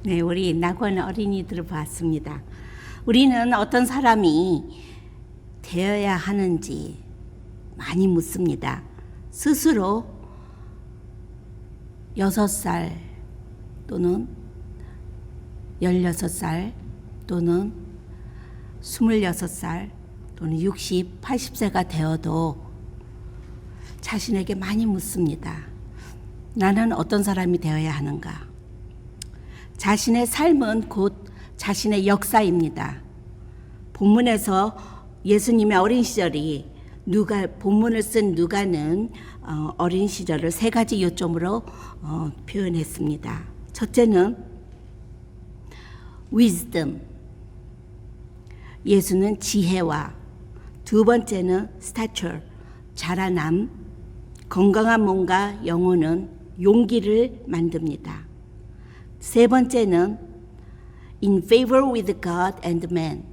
네, 우리 낙원 어린이들을 봤습니다. 우리는 어떤 사람이 되어야 하는지 많이 묻습니다. 스스로 6살 또는 16살 또는 26살 또는 60, 80세가 되어도 자신에게 많이 묻습니다. 나는 어떤 사람이 되어야 하는가? 자신의 삶은 곧 자신의 역사입니다. 본문에서 예수님의 어린 시절이 본문을 쓴 누가는 어린 시절을 3가지 요점으로 표현했습니다. 첫째는 wisdom, 예수는 지혜와, 두 번째는 stature, 자라남, 건강한 몸과 영혼은 용기를 만듭니다. 세 번째는 in favor with God and man,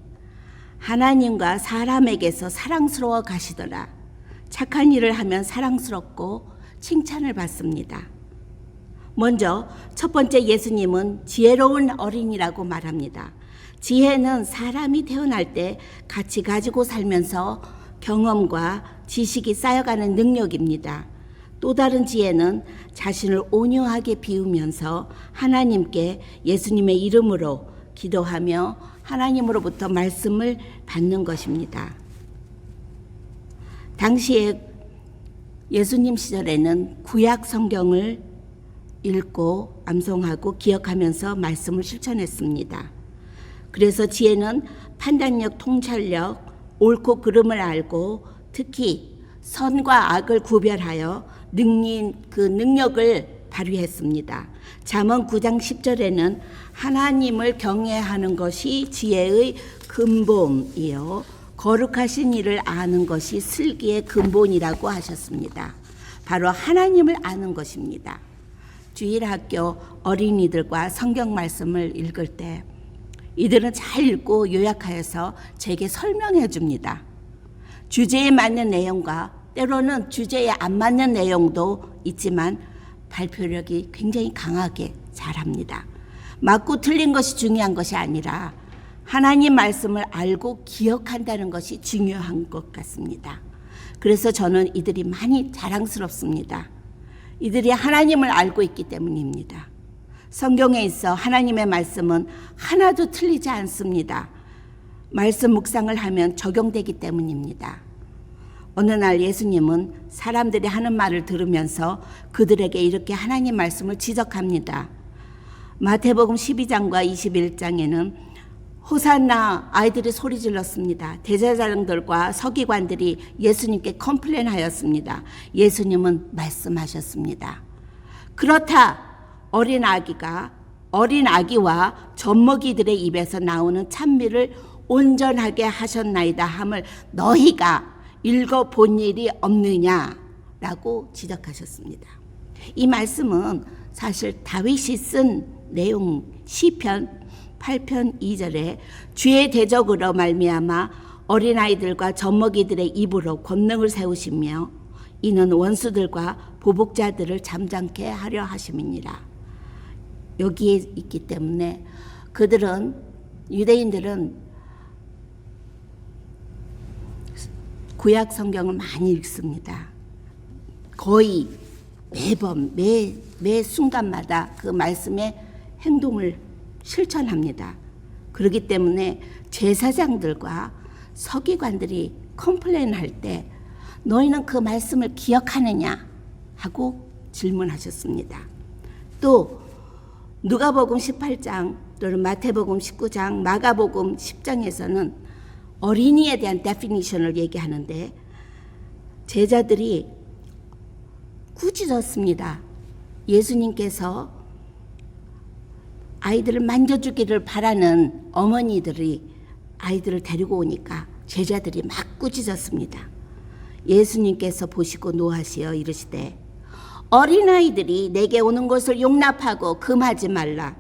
하나님과 사람에게서 사랑스러워 가시더라. 착한 일을 하면 사랑스럽고 칭찬을 받습니다. 먼저 첫 번째, 예수님은 지혜로운 어린이라고 말합니다. 지혜는 사람이 태어날 때 같이 가지고 살면서 경험과 지식이 쌓여가는 능력입니다. 또 다른 지혜는 자신을 온유하게 비우면서 하나님께 예수님의 이름으로 기도하며 하나님으로부터 말씀을 받는 것입니다. 당시에 예수님 시절에는 구약 성경을 읽고 암송하고 기억하면서 말씀을 실천했습니다. 그래서 지혜는 판단력, 통찰력, 옳고 그름을 알고 특히 선과 악을 구별하여 능력을 발휘했습니다. 잠언 9장 10절에는 하나님을 경외하는 것이 지혜의 근본이요 거룩하신 일을 아는 것이 슬기의 근본이라고 하셨습니다. 바로 하나님을 아는 것입니다. 주일학교 어린이들과 성경 말씀을 읽을 때 이들은 잘 읽고 요약하여서 제게 설명해 줍니다. 주제에 맞는 내용과 때로는 주제에 안 맞는 내용도 있지만 발표력이 굉장히 강하게 잘합니다. 맞고 틀린 것이 중요한 것이 아니라 하나님 말씀을 알고 기억한다는 것이 중요한 것 같습니다. 그래서 저는 이들이 많이 자랑스럽습니다. 이들이 하나님을 알고 있기 때문입니다. 성경에 있어 하나님의 말씀은 하나도 틀리지 않습니다. 말씀 묵상을 하면 적용되기 때문입니다. 어느 날 예수님은 사람들이 하는 말을 들으면서 그들에게 이렇게 하나님 말씀을 지적합니다. 마태복음 12장과 21장에는 호산나 아이들이 소리 질렀습니다. 대제사장들과 서기관들이 예수님께 컴플레인하였습니다. 예수님은 말씀하셨습니다. 그렇다, 어린 아기와 젖먹이들의 입에서 나오는 찬미를 온전하게 하셨나이다 함을 너희가 읽어본 일이 없느냐라고 지적하셨습니다. 이 말씀은 사실 다윗이 쓴 내용, 시편 8편 2절에 주의 대적으로 말미암아 어린아이들과 젖먹이들의 입으로 권능을 세우시며 이는 원수들과 보복자들을 잠잠케 하려 하심이니라. 여기에 있기 때문에 유대인들은 구약 성경을 많이 읽습니다. 거의 매번 매 순간마다 그 말씀의 행동을 실천합니다. 그렇기 때문에 제사장들과 서기관들이 컴플레인할 때 너희는 그 말씀을 기억하느냐 하고 질문하셨습니다. 또 누가복음 18장 또는 마태복음 19장, 마가복음 10장에서는 어린이에 대한 데피니션을 얘기하는데 제자들이 꾸짖었습니다. 예수님께서 아이들을 만져주기를 바라는 어머니들이 아이들을 데리고 오니까 제자들이 막 꾸짖었습니다. 예수님께서 보시고 노하시어 이르시되 어린아이들이 내게 오는 것을 용납하고 금하지 말라.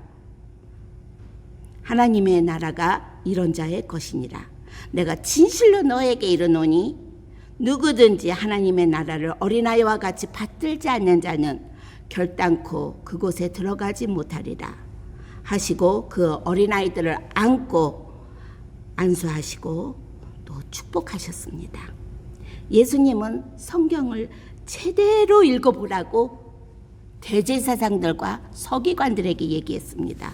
하나님의 나라가 이런 자의 것이니라. 내가 진실로 너에게 이르노니 누구든지 하나님의 나라를 어린아이와 같이 받들지 않는 자는 결단코 그곳에 들어가지 못하리라. 하시고 그 어린아이들을 안고 안수하시고 또 축복하셨습니다. 예수님은 성경을 제대로 읽어보라고 대제사장들과 서기관들에게 얘기했습니다.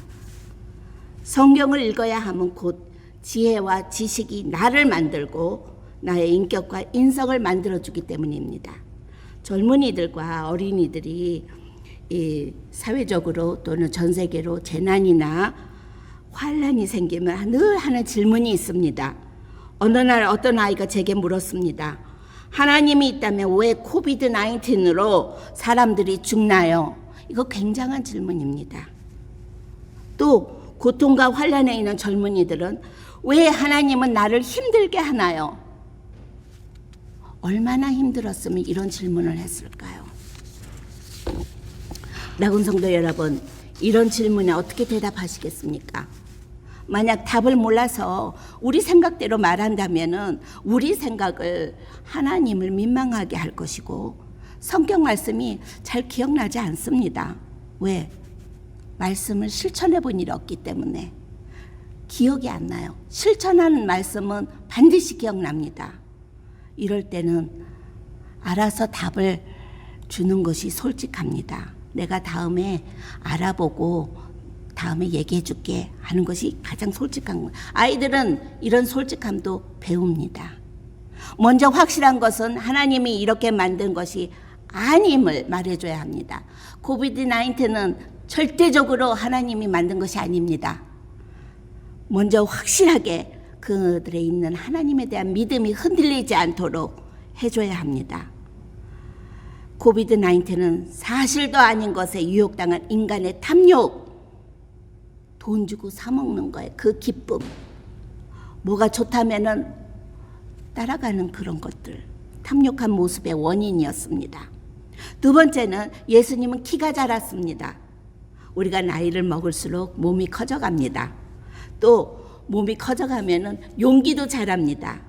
성경을 읽어야 하면 곧 지혜와 지식이 나를 만들고 나의 인격과 인성을 만들어주기 때문입니다. 젊은이들과 어린이들이 사회적으로 또는 전 세계로 재난이나 환란이 생기면 늘 하는 질문이 있습니다. 어느 날 어떤 아이가 제게 물었습니다. 하나님이 있다면 왜 코비드 19으로 사람들이 죽나요? 이거 굉장한 질문입니다. 또 고통과 환란에 있는 젊은이들은 왜 하나님은 나를 힘들게 하나요? 얼마나 힘들었으면 이런 질문을 했을까요? 나군 성도 여러분, 이런 질문에 어떻게 대답하시겠습니까? 만약 답을 몰라서 우리 생각대로 말한다면은 우리 생각을 하나님을 민망하게 할 것이고 성경 말씀이 잘 기억나지 않습니다. 왜? 말씀을 실천해 본 일이 없기 때문에 기억이 안 나요. 실천하는 말씀은 반드시 기억납니다. 이럴 때는 알아서 답을 주는 것이 솔직합니다. 내가 다음에 알아보고 다음에 얘기해 줄게 하는 것이 가장 솔직한 거예요. 아이들은 이런 솔직함도 배웁니다. 먼저 확실한 것은 하나님이 이렇게 만든 것이 아님을 말해줘야 합니다. 코비드 19는 절대적으로 하나님이 만든 것이 아닙니다. 먼저 확실하게 그들에 있는 하나님에 대한 믿음이 흔들리지 않도록 해줘야 합니다. 코비드 19는 사실도 아닌 것에 유혹당한 인간의 탐욕, 돈 주고 사 먹는 거예요. 그 기쁨, 뭐가 좋다면은 따라가는 그런 것들, 탐욕한 모습의 원인이었습니다. 두 번째는 예수님은 키가 자랐습니다. 우리가 나이를 먹을수록 몸이 커져갑니다. 또 몸이 커져가면은 용기도 자랍니다.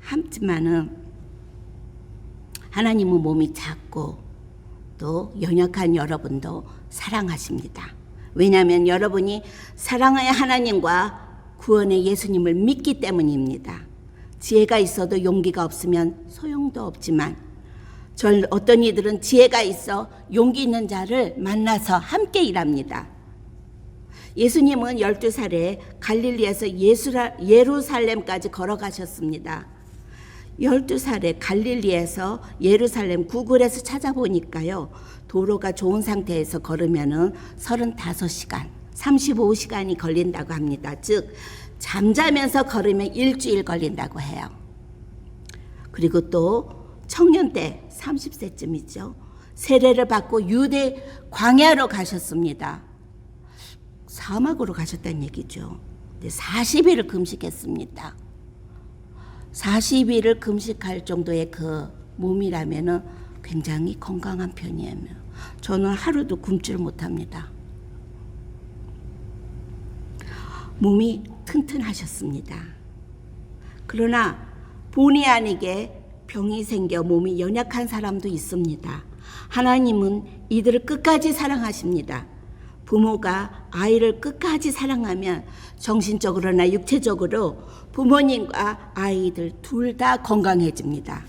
하지만은 하나님은 몸이 작고 또 연약한 여러분도 사랑하십니다. 왜냐하면 여러분이 사랑의 하나님과 구원의 예수님을 믿기 때문입니다. 지혜가 있어도 용기가 없으면 소용도 없지만 어떤 이들은 지혜가 있어 용기 있는 자를 만나서 함께 일합니다. 예수님은 12살에 갈릴리에서 예루살렘까지 걸어가셨습니다. 12살에 갈릴리에서 예루살렘 구글에서 찾아보니까요, 도로가 좋은 상태에서 걸으면은 35시간, 35시간이 걸린다고 합니다. 즉, 잠자면서 걸으면 일주일 걸린다고 해요. 그리고 또 청년 때 30세쯤이죠. 세례를 받고 유대 광야로 가셨습니다. 사막으로 가셨다는 얘기죠. 40일을 금식했습니다. 40일을 금식할 정도의 그 몸이라면 굉장히 건강한 편이에요. 저는 하루도 굶지를 못합니다. 몸이 튼튼하셨습니다. 그러나 본의 아니게 병이 생겨 몸이 연약한 사람도 있습니다. 하나님은 이들을 끝까지 사랑하십니다. 부모가 아이를 끝까지 사랑하면 정신적으로나 육체적으로 부모님과 아이들 둘 다 건강해집니다.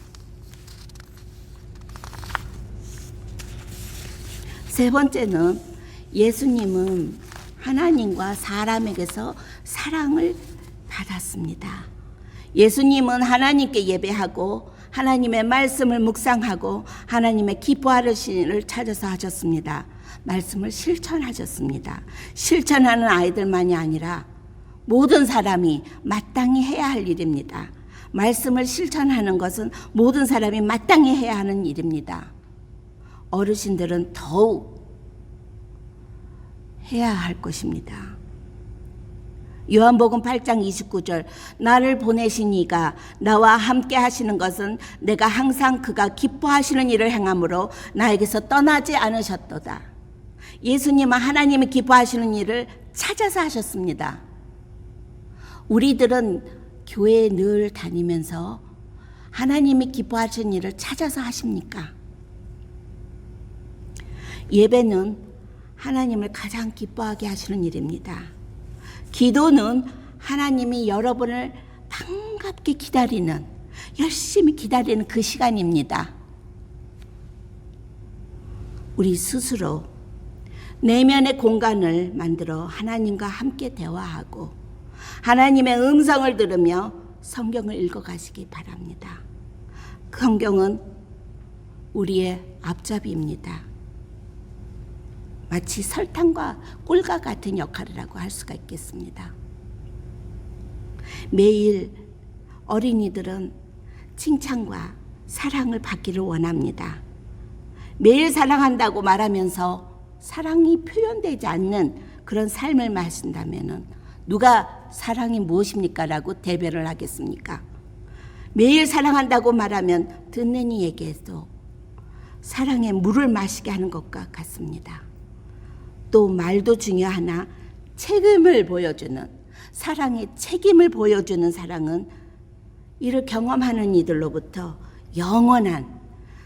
세 번째는 예수님은 하나님과 사람에게서 사랑을 받았습니다. 예수님은 하나님께 예배하고 하나님의 말씀을 묵상하고 하나님의 기뻐하시는 일을 찾아서 하셨습니다. 말씀을 실천하셨습니다. 실천하는 아이들만이 아니라 모든 사람이 마땅히 해야 할 일입니다. 말씀을 실천하는 것은 모든 사람이 마땅히 해야 하는 일입니다. 어르신들은 더욱 해야 할 것입니다. 요한복음 8장 29절, 나를 보내신 이가 나와 함께 하시는 것은 내가 항상 그가 기뻐하시는 일을 행함으로 나에게서 떠나지 않으셨도다. 예수님은 하나님이 기뻐하시는 일을 찾아서 하셨습니다. 우리들은 교회에 늘 다니면서 하나님이 기뻐하시는 일을 찾아서 하십니까? 예배는 하나님을 가장 기뻐하게 하시는 일입니다. 기도는 하나님이 여러분을 반갑게 기다리는, 열심히 기다리는 그 시간입니다. 우리 스스로 내면의 공간을 만들어 하나님과 함께 대화하고 하나님의 음성을 들으며 성경을 읽어가시기 바랍니다. 성경은 우리의 앞잡이입니다. 마치 설탕과 꿀과 같은 역할이라고 할 수가 있겠습니다. 매일 어린이들은 칭찬과 사랑을 받기를 원합니다. 매일 사랑한다고 말하면서 사랑이 표현되지 않는 그런 삶을 마신다면 누가 사랑이 무엇입니까? 라고 대변을 하겠습니까? 매일 사랑한다고 말하면 듣는 이에게도 사랑의 물을 마시게 하는 것과 같습니다. 또 말도 중요하나 책임을 보여주는, 사랑의 책임을 보여주는 사랑은 이를 경험하는 이들로부터 영원한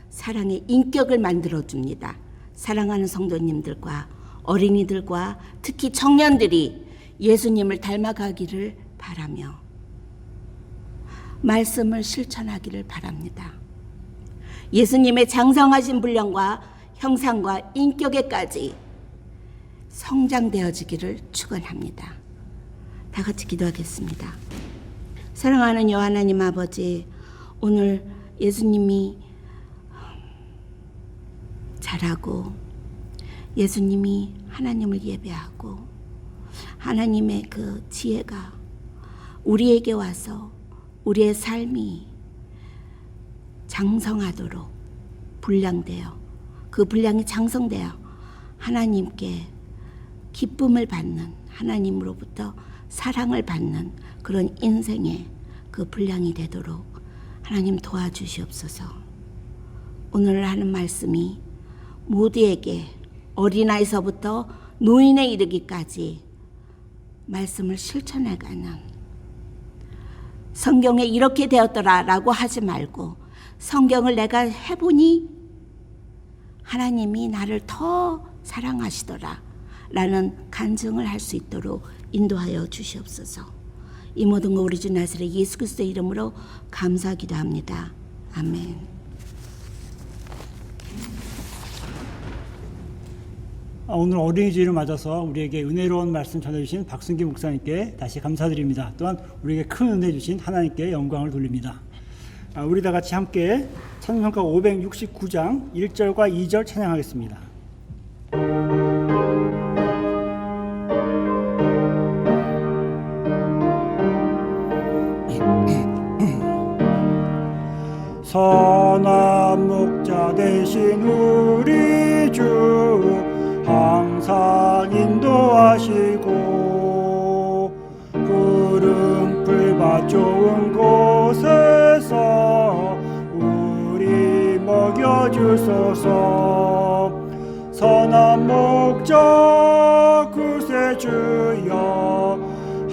사랑의 인격을 만들어줍니다. 사랑하는 성도님들과 어린이들과 특히 청년들이 예수님을 닮아가기를 바라며 말씀을 실천하기를 바랍니다. 예수님의 장성하신 분량과 형상과 인격에까지 성장되어지기를 축원합니다. 다 같이 기도하겠습니다. 사랑하는 여호와 하나님 아버지, 오늘 예수님이 자라고 예수님이 하나님을 예배하고 하나님의 그 지혜가 우리에게 와서 우리의 삶이 장성하도록 분량되어 그 분량이 장성되어 하나님께 기쁨을 받는, 하나님으로부터 사랑을 받는 그런 인생의 그 분량이 되도록 하나님 도와주시옵소서. 오늘 하는 말씀이 모두에게 어린아이서부터 노인에 이르기까지 말씀을 실천해가는, 성경에 이렇게 되었더라 라고 하지 말고 성경을 내가 해보니 하나님이 나를 더 사랑하시더라 라는 간증을 할 수 있도록 인도하여 주시옵소서. 이 모든 거 우리 주 나사렛 예수 그리스도의 이름으로 감사하기도 합니다. 아멘. 오늘 어린이 주일을 맞아서 우리에게 은혜로운 말씀 전해주신 박순기 목사님께 다시 감사드립니다. 또한 우리에게 큰 은혜 주신 하나님께 영광을 돌립니다. 우리 다 같이 함께 찬송가 569장 1절과 2절 찬양하겠습니다. 선한 목자 되신 우리 주 항상 인도하시고 푸른 풀밭 좋은 곳에서 우리 먹여주소서. 선한 목자 구세주여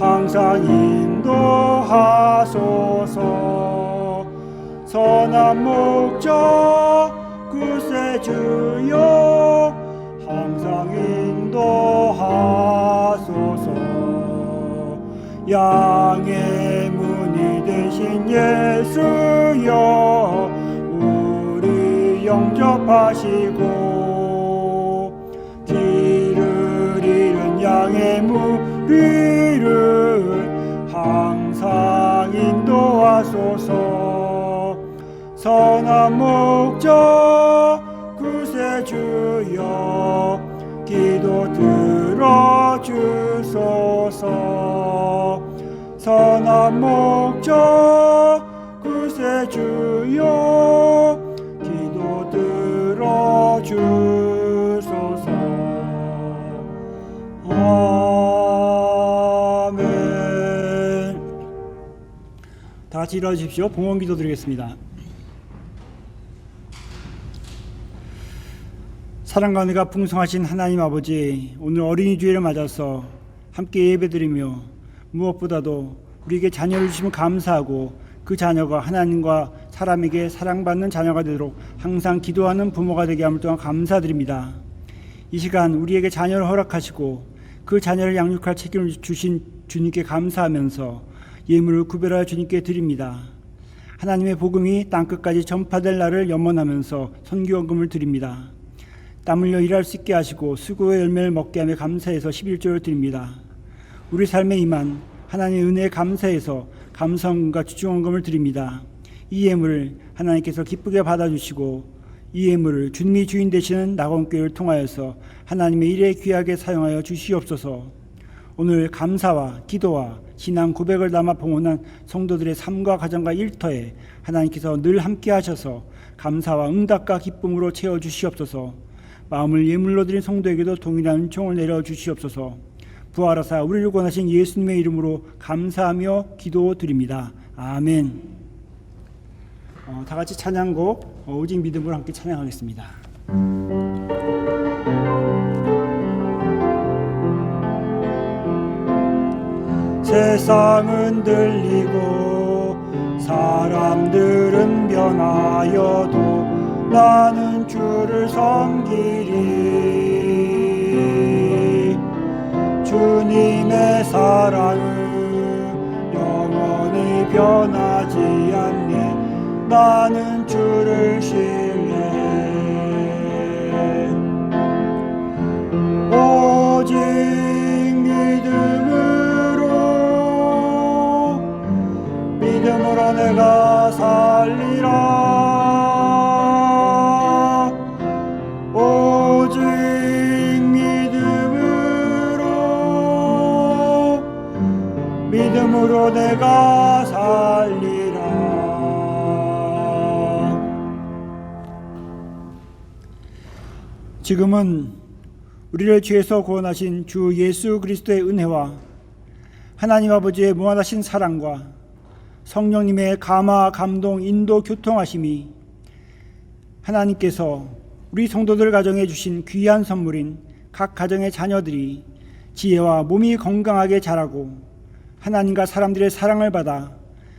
항상 인도하소서. 선한 목자 구세주여 항상 인도하소서. 양의 문이 되신 예수여 우리 영접하시고 길을 잃은 양의 무리를 항상 인도하소서. 선한 목자 구세주여 기도 들어주소서. 선한 목자 구세주여 기도 들어주소서. 아멘. 다 같이 일어나십시오. 봉헌 기도 드리겠습니다. 사랑과 은혜가 풍성하신 하나님 아버지, 오늘 어린이 주일을 맞아서 함께 예배드리며 무엇보다도 우리에게 자녀를 주시면 감사하고 그 자녀가 하나님과 사람에게 사랑받는 자녀가 되도록 항상 기도하는 부모가 되게 함을 또한 감사드립니다. 이 시간 우리에게 자녀를 허락하시고 그 자녀를 양육할 책임을 주신 주님께 감사하면서 예물을 구별하여 주님께 드립니다. 하나님의 복음이 땅끝까지 전파될 날을 염원하면서 선교원금을 드립니다. 땀 흘려 일할 수 있게 하시고 수고의 열매를 먹게 하며 감사해서 11조를 드립니다. 우리 삶에 임한 하나님의 은혜에 감사해서 감사원금과 주중원금을 드립니다. 이 예물을 하나님께서 기쁘게 받아주시고 이 예물을 주님이 주인 되시는 낙원교회를 통하여서 하나님의 일에 귀하게 사용하여 주시옵소서. 오늘 감사와 기도와 신앙 고백을 담아 봉헌한 성도들의 삶과 가정과 일터에 하나님께서 늘 함께 하셔서 감사와 응답과 기쁨으로 채워주시옵소서. 마음을 예물로 드린 성도에게도 동일한 은총을 내려주시옵소서. 부활하사 우리를 구원하신 예수님의 이름으로 감사하며 기도드립니다. 아멘. 다 같이 찬양곡 오직 믿음으로 함께 찬양하겠습니다. 세상은 들리고 사람들은 변하여도 나는 주를 섬기리. 주님의 사랑은 영원히 변하지 않네. 나는 주를 신뢰해. 오직 믿음으로 내가 살리라. 오직 믿음으로 내가 살리라. 지금은 우리를 죄에서 구원하신 주 예수 그리스도의 은혜와 하나님 아버지의 무한하신 사랑과 성령님의 감화, 감동, 인도, 교통하심이 하나님께서 우리 성도들 가정에 주신 귀한 선물인 각 가정의 자녀들이 지혜와 몸이 건강하게 자라고 하나님과 사람들의 사랑을 받아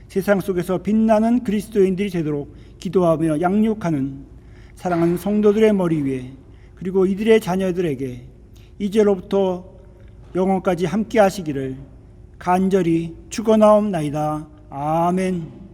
세상 속에서 빛나는 그리스도인들이 되도록 기도하며 양육하는 사랑하는 성도들의 머리 위에 그리고 이들의 자녀들에게 이제로부터 영원까지 함께 하시기를 간절히 축원하옵나이다. 아멘.